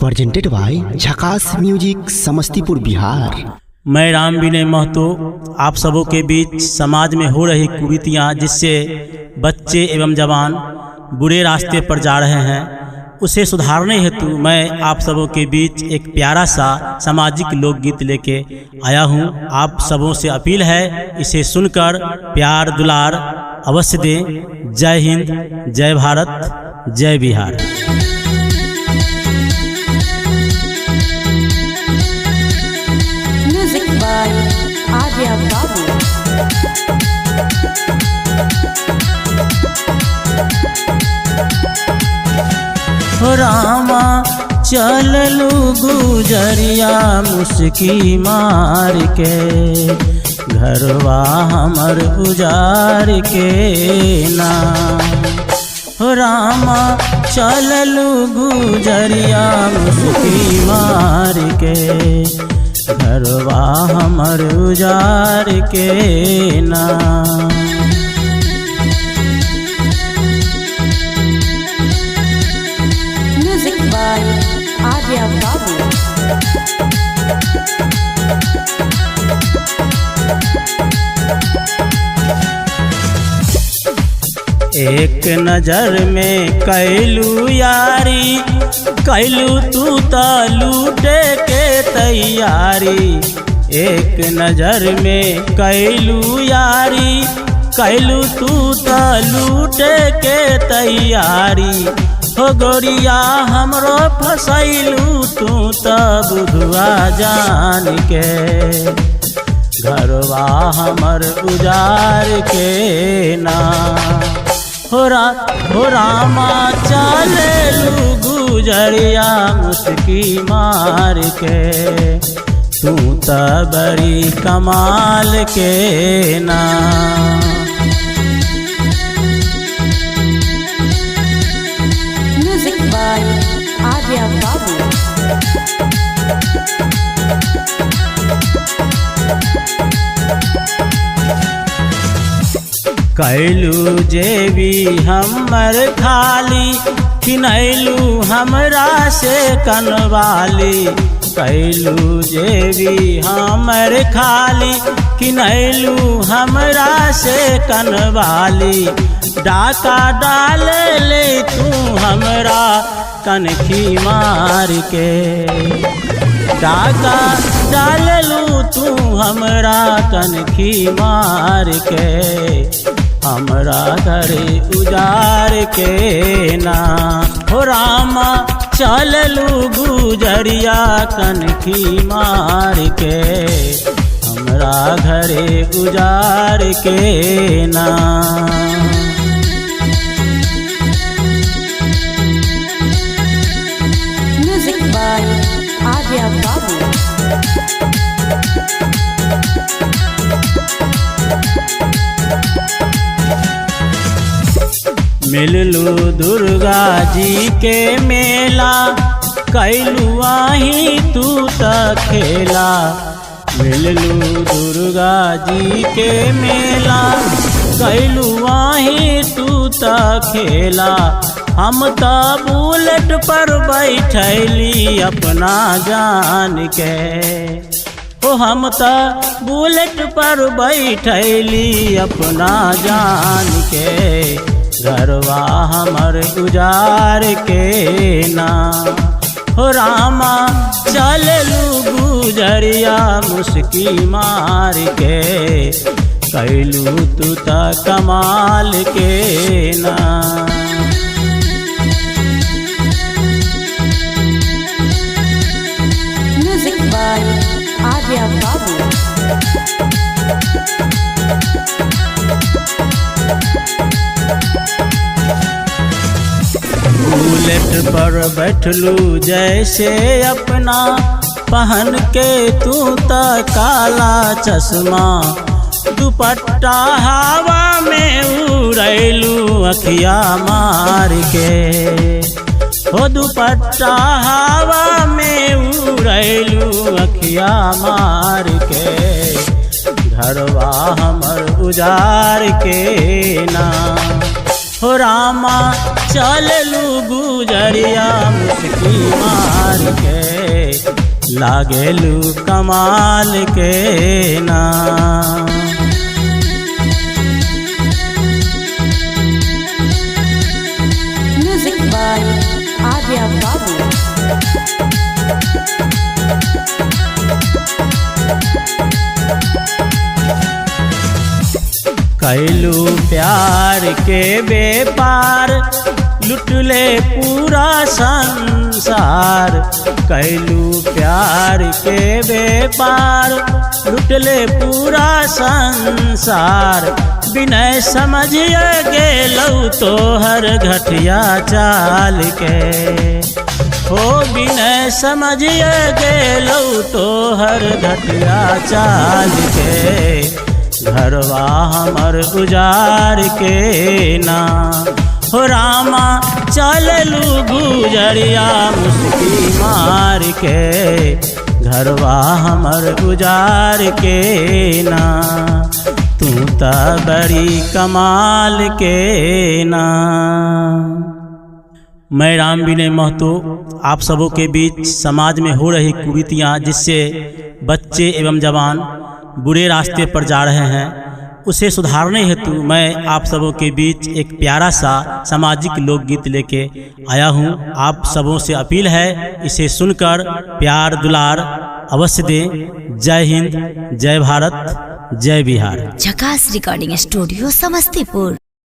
Presented by झकास music Samastipur Bihar. मैं राम विनय महतो आप सबों के बीच समाज में हो रही कुरीतियाँ जिससे बच्चे एवं जवान बुरे रास्ते पर जा रहे हैं उसे सुधारने हेतु मैं आप सबों के बीच एक प्यारा सा सामाजिक लोकगीत लेके आया हूँ। आप सबों से अपील है इसे सुनकर प्यार दुलार अवश्य दें। जय हिंद, जय भारत, जय बिहार। म्यूजिक बाय आर्या बाबू। रामा चललू गुजरिया मुस्की मार के, घरवा हमर उजार के ना। रामा चललू गुजरिया मुस्की मार के, घरवा हमर उजार के ना। म्यूजिक बाय आर्या बाबू। एक नजर में कैलू यारी, कैलू तू त लूटे के तैयारी। एक नजर में कैलू यारी, कैलू तू त लूटे के तैयारी। हो गोरिया हमरो फसैलू तू त बुधुआ जान के, घरवा हमर उजार के ना। हो रामा चललू गुजरिया मुस्की मार के, तू त बड़ी कमाल के ना। म्यूजिक बाय आर्या बाबू। कैलू जेबी हमर खाली, खिनैलू हमरा से कनवाली। कैलू जेबी हमर खाली, खिनैलू हमरा से कनवाली। डाका डाल ले तू हमरा कनखी मार के, डाका डाललू तू हमरा कनखी मार के। हमरा घरे उजार के ना। हो रामा चललू गुजरिया कनखी मार के, हमरा घरे उजार के ना। म्यूजिक बाय आर्या बाबू। मिललू दुर्गा जी के मेला, कैलू आही तू त खेला। मिललू दुर्गा जी के मेला, कैलू आही तू त खेला। हम त बुलेट पर बैठली अपना जान के, ओ हम त बुलेट पर बैठली अपना जान के। घरवा हमर उजार के ना। हो रामा चललू गुजरिया मुस्की मार के, कैलू तू त कमाल के ना। म्यूजिक बाय आर्या बाबू। बुलेट पर बैठलू जैसे अपना, पहन के तू त काला चश्मा। दुपट्टा हवा में उड़ैलू अखिया मार के, हो दुपट्टा हवा में उड़ैलू अखिया मार के। घरवा हमर उजार के ना। हो रामा चललू गुजरिया मुस्की मार लागेलू कमाल के ना। Music by Arya Babu. कैलू प्यार के व्यापार लुटले पूरा संसार। कैलू प्यार के व्यापार लुटले पूरा संसार। बिनय समझिए गेलौ तोहर घटिया चाल के हो। बिनय समझिए गेलौ तोहर घटिया चाल के। घरवा हमर उजार के ना हो रामा चललू गुजरिया मुस्की मार के। घरवा हमर उजार के ना तू त बड़ी कमाल के ना। मैं राम विनय महतो आप सबों के बीच समाज में हो रही कुरीतियाँ जिससे बच्चे एवं जवान बुरे रास्ते पर जा रहे हैं उसे सुधारने हेतु मैं आप सबों के बीच एक प्यारा सा सामाजिक लोकगीत लेके आया हूँ। आप सबों से अपील है इसे सुनकर प्यार दुलार अवश्य दें। जय हिंद, जय भारत, जय बिहार। झकास रिकॉर्डिंग स्टूडियो समस्तीपुर।